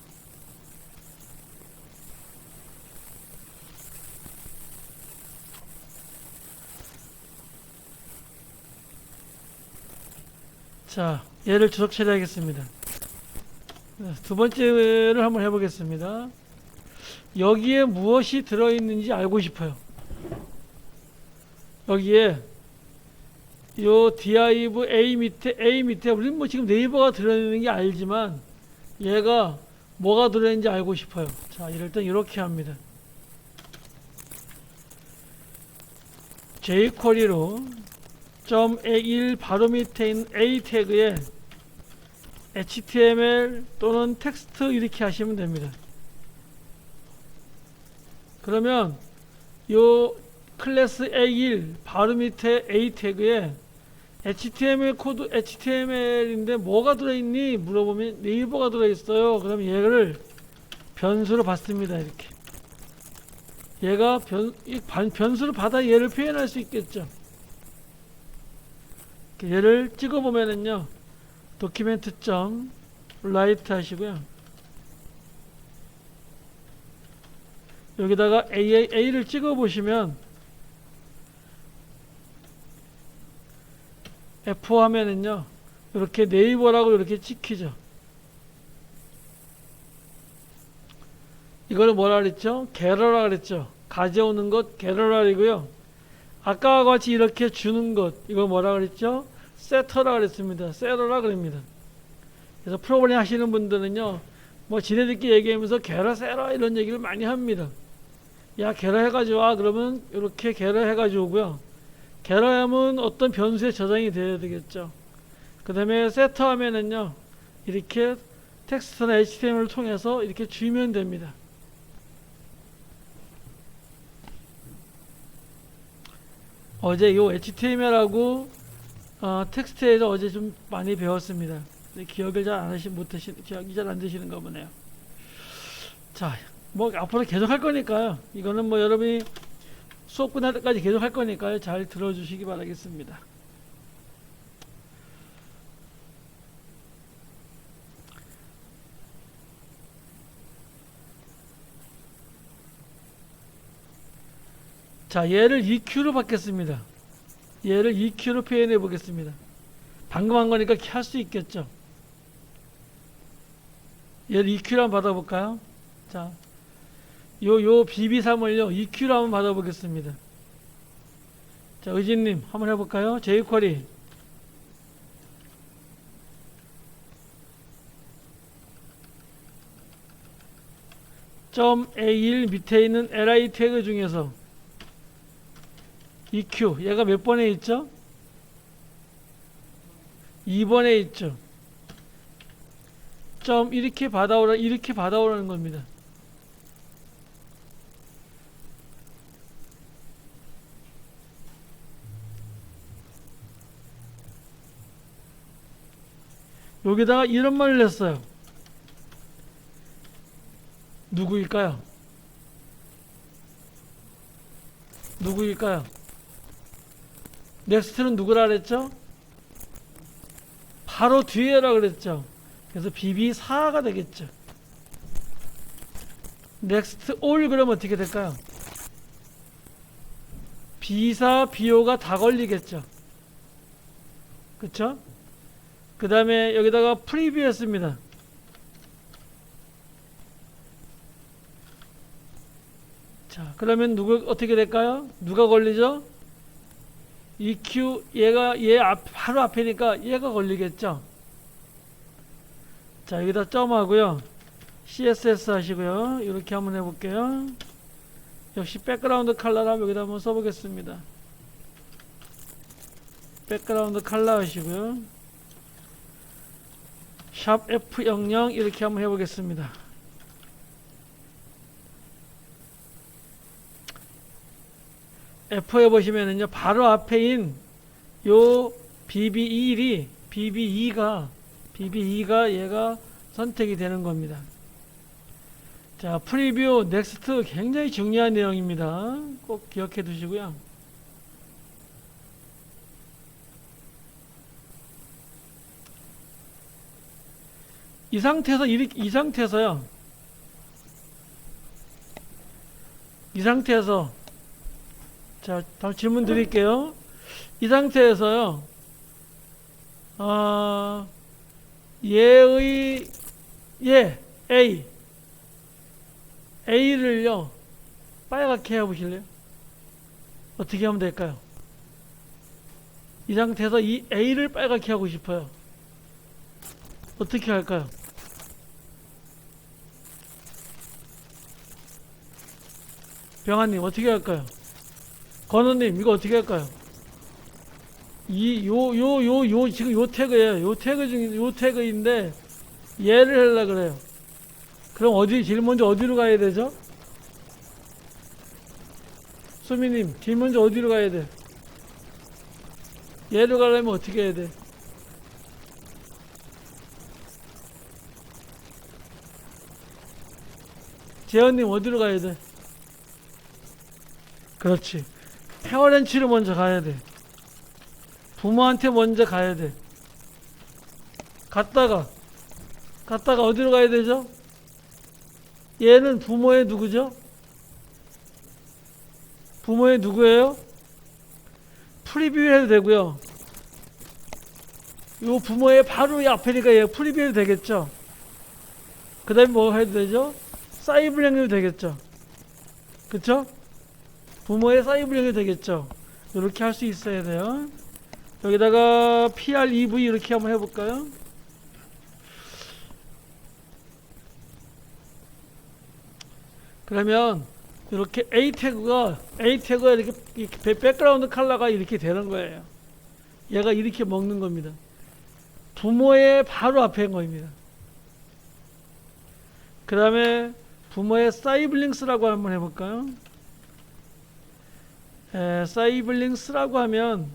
Speaker 1: 자, 얘를 주석 처리하겠습니다. 두 번째를 한번 해보겠습니다. 여기에 무엇이 들어있는지 알고 싶어요. 여기에 요 div A 밑에 우리는 뭐 지금 네이버가 들어있는 게 알지만 얘가 뭐가 들어있는지 알고 싶어요. 자, 이럴 땐 이렇게 합니다. jQuery로 .a1 바로 밑에 있는 A 태그에 HTML 또는 텍스트 이렇게 하시면 됩니다. 그러면 요 클래스 A1 바로 밑에 A 태그에 HTML 코드 HTML인데 뭐가 들어있니? 물어보면 네이버가 들어있어요. 그럼 얘를 변수로 받습니다. 이렇게 얘가 변수로 받아 얘를 표현할 수 있겠죠. 얘를 찍어보면은요, 도큐멘트 점 라이트 하시고요, 여기다가 A를 찍어보시면 F4 하면은요, 이렇게 네이버라고 이렇게 찍히죠. 이거를 뭐라 그랬죠? 게러라 그랬죠. 가져오는 것 게러라이고요. 아까와 같이 이렇게 주는 것, 이거 뭐라 그랬죠? 세터라 그랬습니다. 세러라 그럽니다. 그래서 프로그램 하시는 분들은요, 뭐 지네들끼리 얘기하면서 게러 세러 이런 얘기를 많이 합니다. 야, 게러 해가지고 와. 그러면 이렇게 게러 해가지고 오고요. 게러하면 어떤 변수에 저장이 돼야 되겠죠. 그 다음에 세터 하면은요, 이렇게 텍스트나 HTML을 통해서 이렇게 주면 됩니다. 어제 요 HTML하고 텍스트에서 어제 좀 많이 배웠습니다. 기억을 잘 안 하시, 기억이 잘 안 되시는가 보네요. 자, 뭐 앞으로 계속 할 거니까요. 이거는 뭐 여러분이 수업 끝날 때까지 계속 할 거니까요. 잘 들어주시기 바라겠습니다. 자, 얘를 EQ로 받겠습니다. 얘를 EQ로 표현해 보겠습니다. 방금 한 거니까 할 수 있겠죠. 얘를 EQ로 한번 받아볼까요? 자, 요 BB3을요, EQ로 한번 받아보겠습니다. 자, 의진님, 한번 해볼까요? jQuery. .a1 밑에 있는 li 태그 중에서 EQ, 얘가 몇 번에 있죠? 2번에 있죠. 이렇게 받아오라는 겁니다. 여기다가 이런 말을 냈어요. 누구일까요? 누구일까요? 넥스트는 누구라 그랬죠? 바로 뒤에라 그랬죠. 그래서 BB4가 되겠죠. 넥스트 올 그러면 어떻게 될까요? B4, B5가 다 걸리겠죠. 그쵸? 그 다음에 여기다가 프리뷰 했습니다. 자, 그러면 어떻게 될까요? 누가 걸리죠? EQ, 바로 앞이니까 얘가 걸리겠죠? 자, 여기다 점하고요. CSS 하시고요. 이렇게 한번 해볼게요. 역시 백그라운드 컬러를 여기다 한번 써보겠습니다. 백그라운드 컬러 하시고요. 샵 F00 이렇게 한번 해보겠습니다. F4에 보시면은요, 바로 앞에인 요 BB2가 얘가 선택이 되는 겁니다. 자, 프리뷰, 넥스트 굉장히 중요한 내용입니다. 꼭 기억해 두시고요. 이 상태에서 자, 다음 질문 드릴게요. 이 상태에서요, A를요, 빨갛게 해보실래요? 어떻게 하면 될까요? 이 상태에서 이 A를 빨갛게 하고 싶어요. 어떻게 할까요? 병아님, 어떻게 할까요? 건우님, 이거 어떻게 할까요? 지금 요 태그예요. 요 태그인데, 얘를 하려고 그래요. 그럼 제일 먼저 어디로 가야 되죠? 소미님, 제일 먼저 어디로 가야 돼? 얘로 가려면 어떻게 해야 돼? 재현님, 어디로 가야 돼? 그렇지. 페어렌치로 먼저 가야 돼. 부모한테 먼저 가야 돼. 갔다가 어디로 가야 되죠? 얘는 부모의 누구죠? 부모의 누구예요? 프리뷰 해도 되고요. 요 부모의 바로 앞에니까 얘 프리뷰 해도 되겠죠? 그 다음에 뭐 해도 되죠? 사이블링 해도 되겠죠? 그쵸? 부모의 사이블링 해도 되겠죠? 이렇게 할 수 있어야 돼요. 여기다가 PREV 이렇게 한번 해볼까요? 그러면 이렇게 A 태그가 이렇게 백그라운드 컬러가 이렇게 되는 거예요. 얘가 이렇게 먹는 겁니다. 부모의 바로 앞에인 겁니다. 그 다음에 부모의 사이블링스라고 한번 해볼까요? 사이블링스라고 하면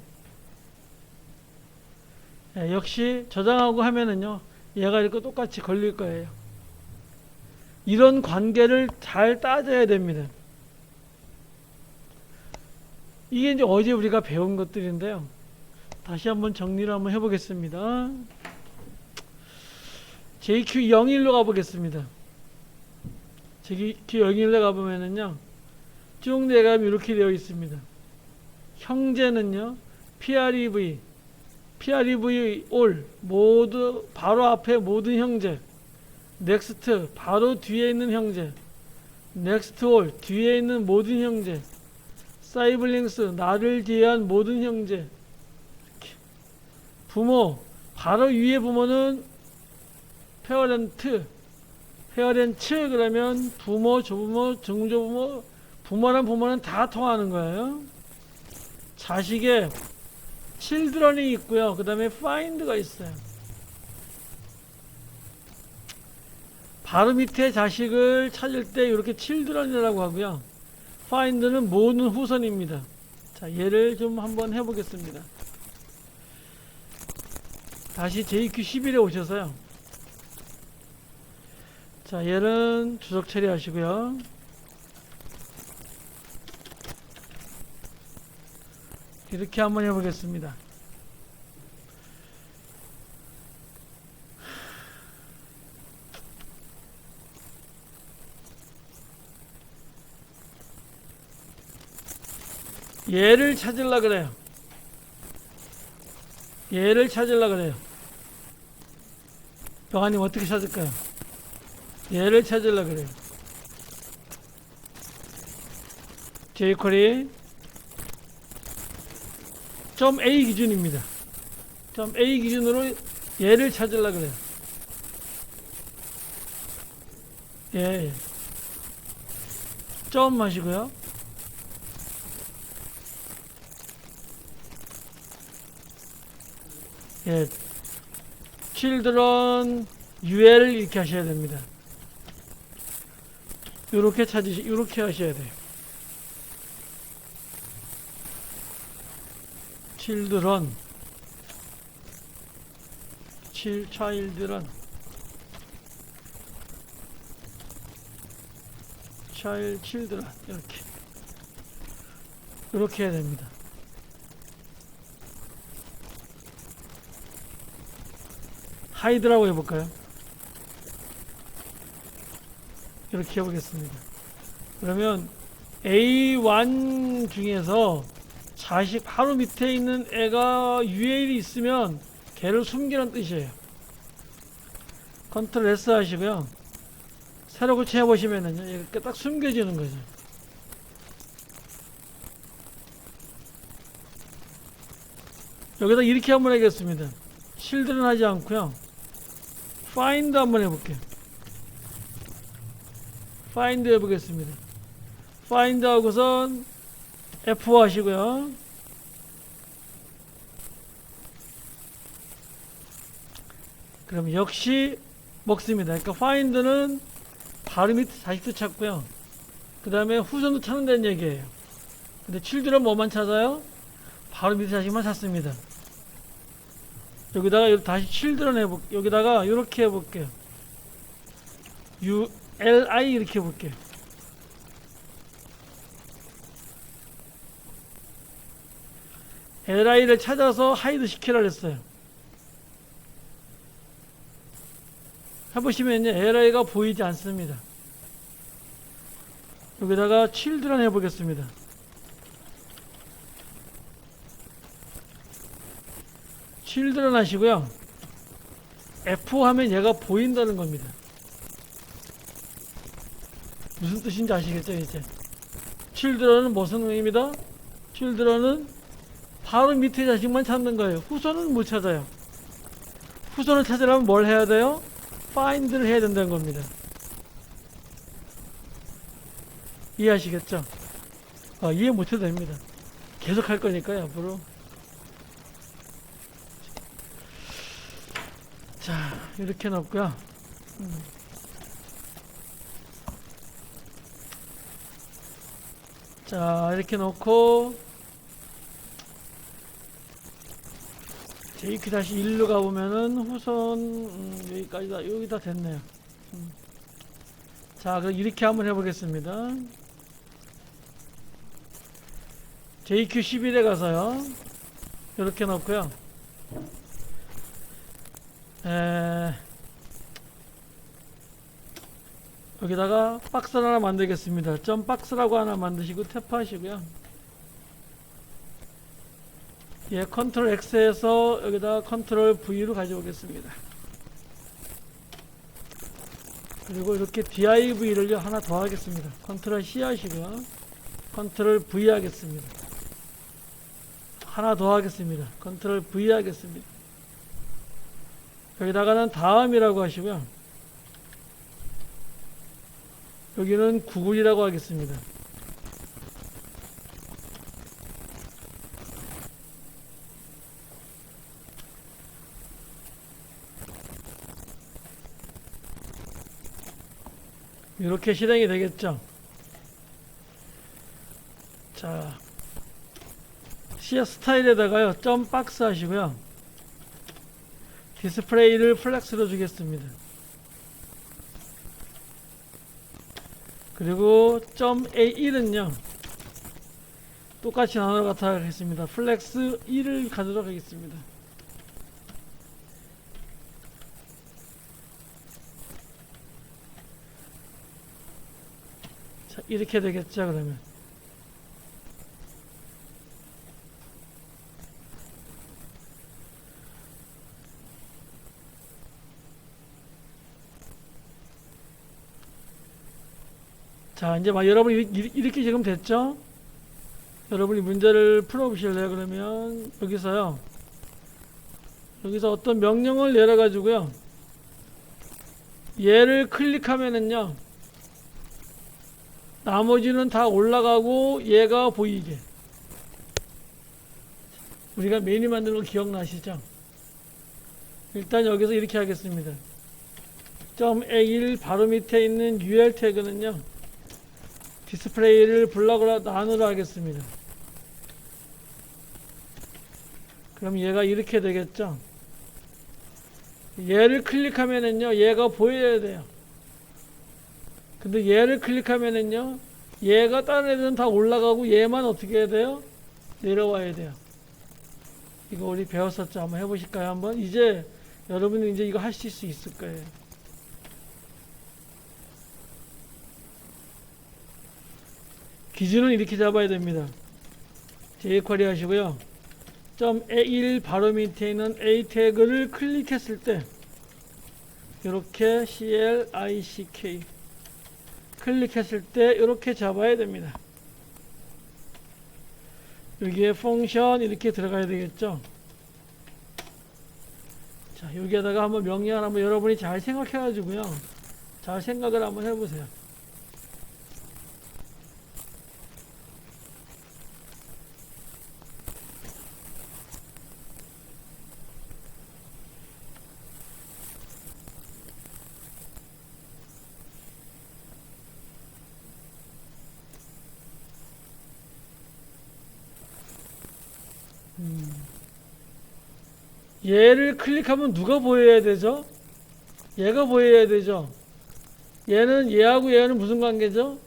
Speaker 1: 역시 저장하고 하면은요, 얘가 이렇게 똑같이 걸릴 거예요. 이런 관계를 잘 따져야 됩니다. 이게 이제 어제 우리가 배운 것들인데요. 다시 한번 정리를 한번 해보겠습니다. JQ01로 가보겠습니다. JQ01로 가보면은요, 쭉 내가면 이렇게 되어 있습니다. 형제는요, PREV all 모두 바로 앞에 모든 형제, 넥스트 바로 뒤에 있는 형제, 넥스트 all 뒤에 있는 모든 형제, 사이블링스 나를 제외한 모든 형제, 이렇게. 부모 바로 위에 부모는 페어렌트 그러면 부모, 조부모, 증조부모, 부모는 다 통하는 거예요. 자식의 children이 있고요. 그 다음에 find가 있어요. 바로 밑에 자식을 찾을 때 이렇게 children이라고 하고요. find는 모든 후손입니다. 자, 얘를 좀 한번 해보겠습니다. 다시 JQ11에 오셔서요. 자, 얘는 주석 처리하시고요. 이렇게 한번 해보겠습니다. 얘를 찾으려 그래요. 병아님 어떻게 찾을까요? 얘를 찾으려 그래요. jQuery .a 기준입니다. .a 기준으로 얘를 찾으려 그래요. 예. 점 하시고요. 예. children UL 이렇게 하셔야 됩니다. 요렇게 요렇게 하셔야 돼요. children children 이렇게 해야 됩니다. 하이드라고 해볼까요? 이렇게 해보겠습니다. 그러면 A1 중에서 자식 바로 밑에 있는 애가 UL이 있으면 걔를 숨기는 뜻이에요. 컨트롤 S 하시고요. 새로 고쳐 보시면은요, 이렇게 딱 숨겨지는 거죠. 여기다 이렇게 한번 하겠습니다. 실드는 하지 않고요. find 한번 해볼게요. find 해보겠습니다. find 하고선 F 하시고요. 그럼 역시 먹습니다. 그러니까 find는 바로 밑에 자식도 찾고요. 그 다음에 후손도 찾는다는 얘기예요. 근데 children 뭐만 찾아요? 바로 밑에 자식만 찾습니다. 여기다가 다시 children 해볼게요. 여기다가 이렇게 해볼게요. ULI 이렇게 해볼게요. LI를 찾아서 하이드 시키라 했어요. 해보시면요, LI가 보이지 않습니다. 여기다가 children 해보겠습니다. children 하시고요. F 하면 얘가 보인다는 겁니다. 무슨 뜻인지 아시겠죠, 이제? children은 무슨 의미입니다? children은 바로 밑에 자식만 찾는 거예요. 후손은 못 찾아요. 후손을 찾으려면 뭘 해야 돼요? find를 해야 된다는 겁니다. 이해하시겠죠? 이해 못해도 됩니다. 계속 할 거니까요, 앞으로. 자, 이렇게 넣고요. 자, 이렇게 놓고 JQ 다시 1로 가보면은 후손 여기까지다, 여기 다 됐네요. 자, 그럼 이렇게 한번 해보겠습니다. JQ 11에 가서요, 이렇게 넣고요. 여기다가 박스를 하나 만들겠습니다. 점 박스라고 하나 만드시고 탭하시고요. 예, 컨트롤 X에서 여기다 컨트롤 V로 가져오겠습니다. 그리고 이렇게 div를 하나 더 하겠습니다. 컨트롤 C 하시고요. 컨트롤 V 하겠습니다. 하나 더 하겠습니다. 컨트롤 V 하겠습니다. 여기다가는 다음이라고 하시고요. 여기는 구글이라고 하겠습니다. 이렇게 실행이 되겠죠. 자, CS 스타일에다가요, 점 박스 하시고요. 디스플레이를 플렉스로 주겠습니다. 그리고 점 A1은요, 똑같이 나눠 갖다 하겠습니다. 플렉스 1을 가도록 하겠습니다. 자, 이렇게 되겠죠, 그러면. 자, 이제 막 여러분이 이렇게 지금 됐죠? 여러분이 문제를 풀어보실래요? 그러면 여기서요, 여기서 어떤 명령을 내려가지고요, 얘를 클릭하면은요, 나머지는 다 올라가고 얘가 보이게. 우리가 메뉴 만드는 거 기억나시죠? 일단 여기서 이렇게 하겠습니다. .A1 바로 밑에 있는 UL 태그는요, 디스플레이를 블럭으로 나누라 하겠습니다. 그럼 얘가 이렇게 되겠죠? 얘를 클릭하면은요, 얘가 보여야 돼요. 근데 얘를 클릭하면은요, 얘가 다른 애들은 다 올라가고 얘만 어떻게 해야 돼요? 내려와야 돼요. 이거 우리 배웠었죠? 한번 해보실까요? 한번? 이제 여러분은 이제 이거 하실 수 있을 거예요. 기준은 이렇게 잡아야 됩니다. jQuery 하시고요. .A1 바로 밑에 있는 A 태그를 클릭했을 때 이렇게 CLICK 클릭했을 때 이렇게 잡아야 됩니다. 여기에 펑션 이렇게 들어가야 되겠죠. 자, 여기에다가 한번 명령을 한번 여러분이 잘 생각해 가지고요, 잘 생각을 한번 해보세요. 얘를 클릭하면 누가 보여야 되죠? 얘가 보여야 되죠. 얘하고 얘는 무슨 관계죠?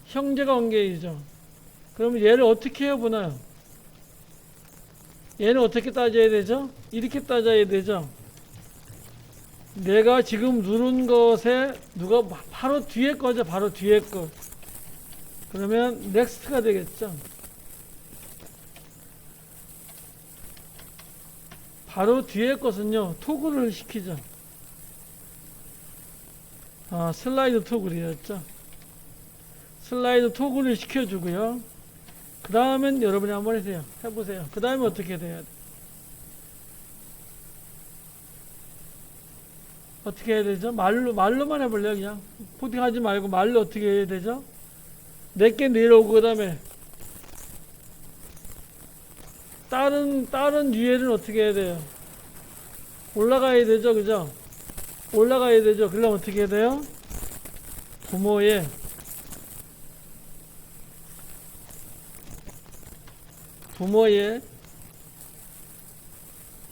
Speaker 1: 형제 관계이죠. 그러면 얘를 어떻게 해야 보나요? 얘는 어떻게 따져야 되죠? 이렇게 따져야 되죠. 내가 지금 누른 것에 누가 바로 뒤에 거죠. 바로 뒤에 거. 그러면 넥스트가 되겠죠. 바로 뒤에 것은요, 토글을 시키죠. 슬라이드 토글이었죠. 슬라이드 토글을 시켜주고요. 그 다음엔 여러분이 한번 해보세요. 그 다음에 어떻게 돼야 돼? 어떻게 해야 되죠? 말로만 해볼래요, 그냥. 코딩하지 말고 말로 어떻게 해야 되죠? 내게 내려오고, 그 다음에 다른 유해는 어떻게 해야 돼요? 올라가야 되죠, 그죠? 올라가야 되죠. 그러려면 어떻게 해야 돼요? 부모의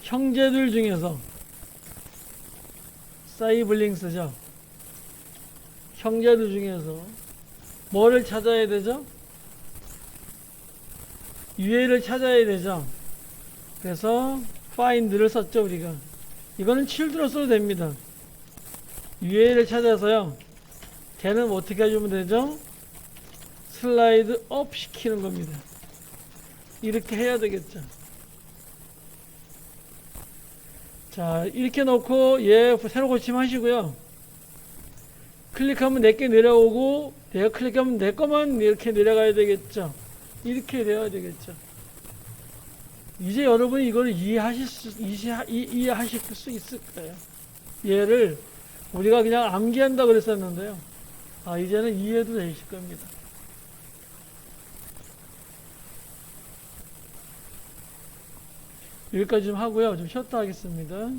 Speaker 1: 형제들 중에서 사이블링스죠. 형제들 중에서 뭐를 찾아야 되죠? 유해를 찾아야 되죠. 그래서 find를 썼죠, 우리가. 이거는 children 써도 됩니다. 유해를 찾아서요. 걔는 어떻게 해주면 되죠? 슬라이드 업 시키는 겁니다. 이렇게 해야 되겠죠. 자, 이렇게 놓고 얘 새로 고침하시고요. 클릭하면 내게 내려오고, 내가 클릭하면 내 거만 이렇게 내려가야 되겠죠. 이렇게 돼야 되겠죠. 이제 여러분이 이걸 이해하실 수 있을 거예요. 얘를 우리가 그냥 암기한다 그랬었는데요. 이제는 이해도 되실 겁니다. 여기까지 좀 하고요. 좀 쉬었다 하겠습니다.